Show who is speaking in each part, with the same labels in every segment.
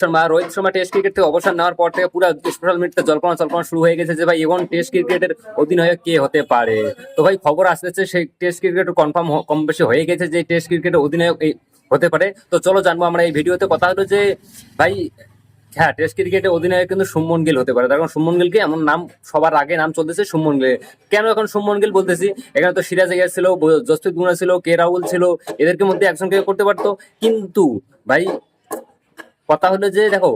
Speaker 1: Sharma Rohit Sharma test cricket থেকে অবসর নেওয়ার পর থেকে পুরো সোশ্যাল মিডিয়াতে জল্পনা শুরু হয়ে গেছে যে ভাই এখন টেস্ট ক্রিকেটের অধিনায়ক কে হতে পারে। তো ভাই খবর আসতেছে সেই টেস্ট ক্রিকেট কনফার্ম কম বেশি হয়ে গেছে যে টেস্ট ক্রিকেটের অধিনায়ক হতে পারে। তো চলো জানবো আমরা এই ভিডিওতে। কথা হলো যে ভাই হ্যাঁ, টেস্ট ক্রিকেটের অধিনায়ক কিন্তু শুভমন গিল হতে পারে। তার কারণ শুভমন গিলকে এমন নাম সবার আগে নাম চলতেছে শুভমন গিল। কেন এখন শুভমন গিল বলতেছি? এখানে তো সিরাজ আইয়ার ছিল, জসপ্রীত বুমরাহ ছিল, কে রাহুল ছিল, এদেরকে মধ্যে একজনকে করতে পারতো। কিন্তু ভাই কথা হলো যে দেখো,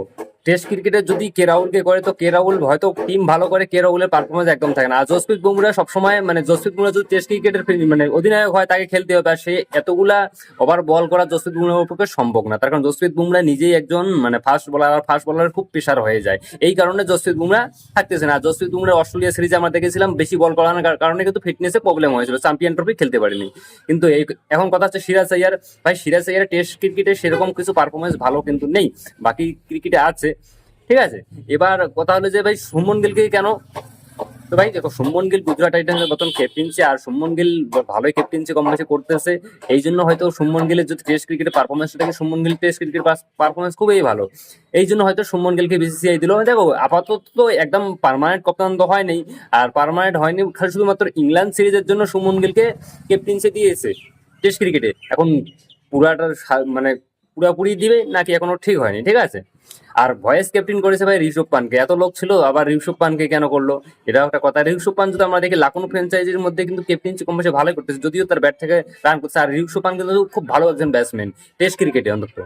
Speaker 1: টেস্ট ক্রিকেটে যদি কে রাহুলকে করে তো কে রাহুল হয়তো টিম ভালো করে, কে রাহুলের পারফরমেন্স একদম থাকে না। আর জসপ্রীত বুমরাহ সবসময় মানে জসপ্রীত বুমরাহ যদি টেস্ট ক্রিকেটের মানে অধিনায়ক হয় তাকে খেলতে হবে, আর সে এতগুলা ওভার বল করা জসপ্রীত বুমরাহের পক্ষে সম্ভব না। তার কারণ জসপ্রীত বুমরাহ নিজেই একজন মানে ফাস্ট বোলার, আর ফাস্ট বোলার খুব প্রেশার হয়ে যায়। এই কারণে জসপ্রীত বুমরাহ থাকতেছে না। জসপ্রীত বুমরাহ অস্ট্রেলিয়া সিরিজে আমরা দেখেছিলাম বেশি বল করানোর কারণে কিন্তু ফিটনেসে প্রবলেম হয়েছিল, চ্যাম্পিয়ন ট্রফি খেলতে পারেনি। কিন্তু এখন কথা হচ্ছে সিরাজ আইয়ার। ভাই সিরাজ আইয়ার টেস্ট ক্রিকেটে সেরকম কিছু পারফরমেন্স ভালো কিন্তু নেই, বাকি ক্রিকেটে আছে, ঠিক আছে। এবার কথা হলো যে ভাই শুভমন গিলকে কেন? তো ভাই দেখো, শুভমন গিল গুজরাট টাইটান্সের নতুন ক্যাপ্টেন্সি, আর শুভমন গিল ভালোই ক্যাপ্টেন্সি কম বেশি করতেছে। এই জন্য হয়তো শুভমন গিলের যদি টেস্ট ক্রিকেটের পারফরমেন্স থাকে, শুভমন গিল টেস্ট ক্রিকেটের পারফরমেন্স খুবই ভালো, এই জন্য হয়তো শুভমন গিলকে বিসিসিআই দিল। দেখো আপাতত তো একদম পার্মানেন্ট কপ্তান তো হয়নি, আর পার্মানেন্ট হয়নি খালি শুধুমাত্র ইংল্যান্ড সিরিজের জন্য শুভমন গিলকে ক্যাপ্টেন্সি দিয়েছে টেস্ট ক্রিকেটে। এখন পুরাটার মানে পুরাপুরি দিবে নাকি এখনো ঠিক হয়নি, ঠিক আছে। আর ভয়েস ক্যাপ্টেন করেছে ভাই ঋষভ পানকে। এত লোক ছিল, আবার ঋষভ পানকে কেন করলো, এটাও একটা কথা। ঋষভ পান যদি আমরা দেখি লাখনো ফ্র্যাঞ্চাইজির মধ্যে কিন্তু ক্যাপ্টেন্সি কম বেশি ভালোই করতেছে, যদিও তার ব্যাট থেকে রান করছে। আর ঋষভ পান কিন্তু খুব ভালো একজন ব্যাটসম্যান টেস্ট ক্রিকেটে অন্তত।